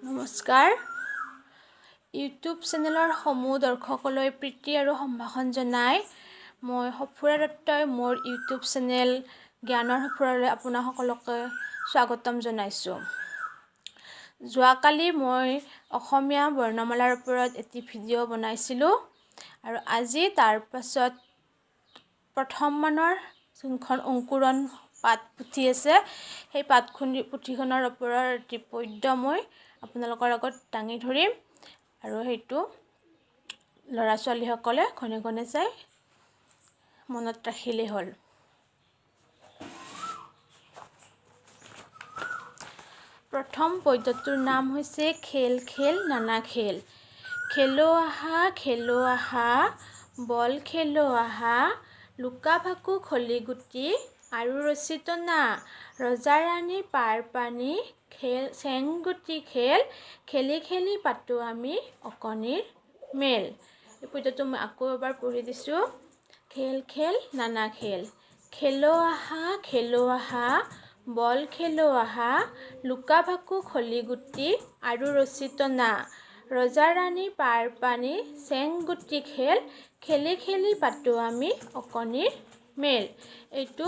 নমস্কাৰ ইউটিউব চেনেলৰ সমূহ দৰ্শকলৈ প্ৰীতি আৰু সম্ভাষণ জনাই মই সফুৰা দত্তই মোৰ ইউটিউব চেনেল জ্ঞানৰ সফুৰালৈ আপোনাক সকলোকে স্বাগতম জনাইছোঁ। যোৱাকালি মই অসমীয়া বৰ্ণমালাৰ ওপৰত এটি ভিডিঅ' বনাইছিলোঁ আৰু আজি তাৰ পাছত প্ৰথম মানৰ যোনখন অংকুৰণ পাঠ পুথি আছে সেই পুথিখনৰ ওপৰত এটি পদ্য মই আপোনালোকৰ আগত দাঙি ধৰিম আৰু সেইটো ল'ৰা ছোৱালীসকলে ঘনে ঘনে চাই মনত ৰাখিলেই হ'ল। প্ৰথম পদ্যটোৰ নাম হৈছে খেল খেল নানা খেল। খেলো আহা বল খেলো আহা, লুকা ভাকু খলি গুটি আৰু ৰছী টনা, ৰজা ৰাণী পাৰ পানী খেল চেংগুটি খেল, খেলি খেলি পাতো আমি অকণিৰ মেল। এই পদ্যটো মই আকৌ এবাৰ পঢ়ি দিছোঁ। খেল খেল নানা খেল। খেলো আহা বল খেলো আহা, লুকা ভাকু খলি গুটি আৰু ৰছী টনা, ৰজা ৰাণী পাৰ পানী চেংগুটি খেল, খেলি খেলি পাতো আমি অকণিৰ মেল। এইটো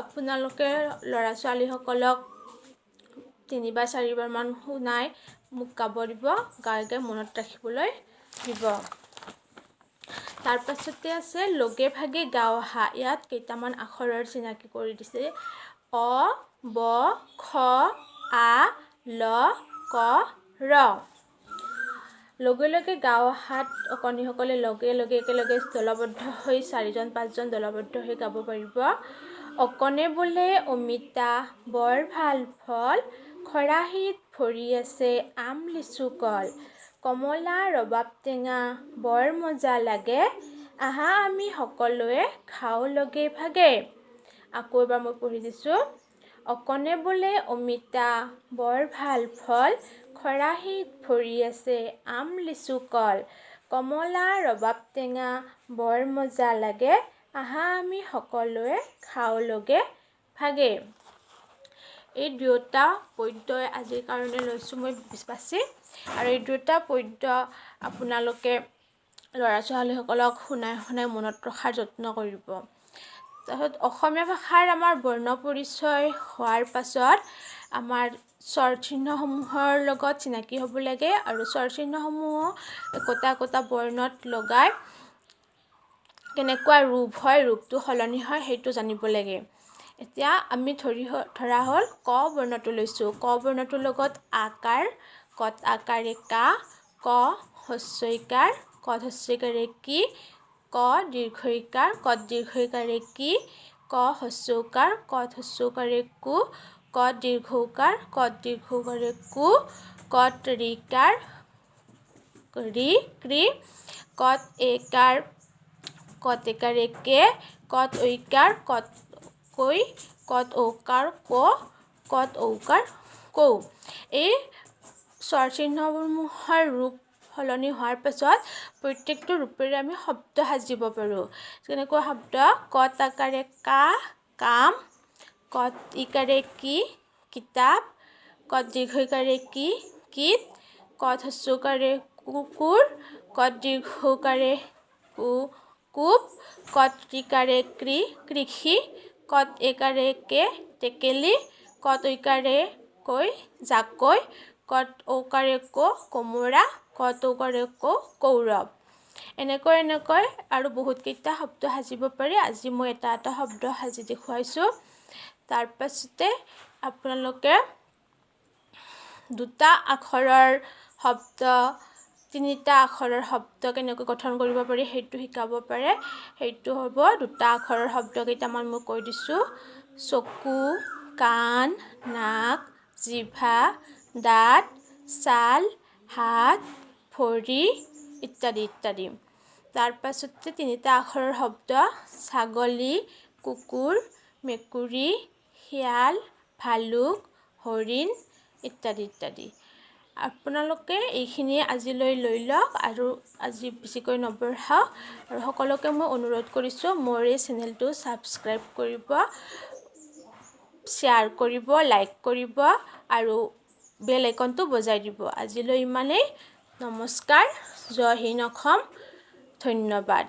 আপোনালোকে ল'ৰা ছোৱালীসকলক 3 বা 4 বাৰমান শুনাই মোক গাব দিব, গাই মনত ৰাখিবলৈ দিব। তাৰ পাছতে আছে লগে ভাগে গাঁও আহা। ইয়াত কেইটামান আখৰৰ চিনাকি কৰি দিছে। অ, ব, খ, আ, ল, ক, ৰ। লগে লগে গাঁও আহাত অকণিসকলে লগে লগে একেলগে দলবদ্ধ হৈ 4জন 5জন দলবদ্ধ হৈ গাব পাৰিব। অকণে বোলে অমিতা বৰ ভাল ফল, খৰাহীত ভৰি আছে আম লিচু কল, কমলা ৰবাব টেঙা বৰ মজা লাগে, আহা আমি সকলোৱে খাওঁ লগে ভাগে। আকৌ এবাৰ মই পঢ়ি দিছোঁ। অকণে বোলে অমিতা বৰ ভাল ফল, খৰাহীত ভৰি আছে আম লিচু কল, কমলা ৰবাব টেঙা বৰ মজা লাগে, আহা আমি সকলোৱে খাওঁ লগে ভাগে। এই দুয়োটা পদ্যই আজিৰ কাৰণে লৈছোঁ মই বাছি আৰু এই দুয়োটা পদ্য আপোনালোকে ল'ৰা ছোৱালীসকলক শুনাই শুনাই মনত ৰখাৰ যত্ন কৰিব। তাৰপিছত অসমীয়া ভাষাৰ আমাৰ বৰ্ণ পৰিচয় হোৱাৰ পাছত আমাৰ স্বৰ চিহ্নসমূহৰ লগত চিনাকি হ'ব লাগে আৰু স্বৰ চিহ্নসমূহ একোটা একোটা বৰ্ণত লগাই কেনেকুৱা ৰূপ হয়, ৰূপটো সলনি হয় সেইটো জানিব লাগে। এতিয়া আমি ধৰা হ'ল ক বৰ্ণটো লৈছোঁ। ক বৰ্ণটোৰ লগত আকাৰ, কত আকাৰে কা, ক হস্ৰইকাৰ, কত হস্ৰইকাৰে কি, ক দীৰ্ঘইকাৰ, কত দীৰ্ঘইকাৰে কি, ক হস্ৰৌকাৰ, কত হস্ৰৌকাৰে কু, কত দীৰ্ঘৌকাৰ, কত দীৰ্ঘৌকাৰে কু, কত ৰিকাৰ ৰি কৃ, কত একাৰ, কত একাৰে কে, কত ঐকাৰ, কত কৈ, কত ঔকাৰ ক, কত ঔকাৰ কৌ। এই স্বৰ চিহ্নসমূহৰ ৰূপ সলনি হোৱাৰ পাছত প্ৰত্যেকটো ৰূপেৰে আমি শব্দ সাজিব পাৰোঁ। যেনেকুৱা শব্দ কত আকাৰে কা কাম, কত ইকাৰে কি কিতাপ, কত দীৰ্ঘইকাৰে কি কিত, কত হস্ৰৌকাৰে কুকুৰ, কত দীৰ্ঘৌকাৰে কু কুপ, কত ৰিকাৰে কৃ কৃষি, কত একাৰে কে টেকেলি, কত ঐকাৰে কৈ জাকৈ, কত ঔকাৰে ক কোমোৰা, কত ঔকাৰে ক কৌৰৱ। এনেকৈ আৰু বহুতকেইটা শব্দ সাজিব পাৰি। আজি মই এটা এটা শব্দ সাজি দেখুৱাইছোঁ। তাৰ পাছতে আপোনালোকে 2টা আখৰৰ শব্দ, 3টা আখৰৰ শব্দ কেনেকৈ গঠন কৰিব পাৰি সেইটো শিকাব পাৰে। সেইটো হ'ব 2টা আখৰৰ শব্দ কেইটামান মই কৈ দিছোঁ। চকু, কাণ, নাক, জিভা, দাঁত, ছাল, হাত, ভৰি ইত্যাদি ইত্যাদি। তাৰ পাছতে 3টা আখৰৰ শব্দ ছাগলী, কুকুৰ, মেকুৰী, শিয়াল, ভালুক, হৰিণ ইত্যাদি ইত্যাদি। আপোনালোকে এইখিনিয়ে আজিলৈ লৈ লওক আৰু আজি বেছিকৈ নবঢ়াওঁ আৰু সকলোকে মই অনুৰোধ কৰিছোঁ মোৰ এই চেনেলটো ছাবস্ক্ৰাইব কৰিব, শ্বেয়াৰ কৰিব, লাইক কৰিব আৰু বেল আইকনটো বজাই দিব। আজিলৈ ইমানেই। নমস্কাৰ। জয় হিন্দ অসম। ধন্যবাদ।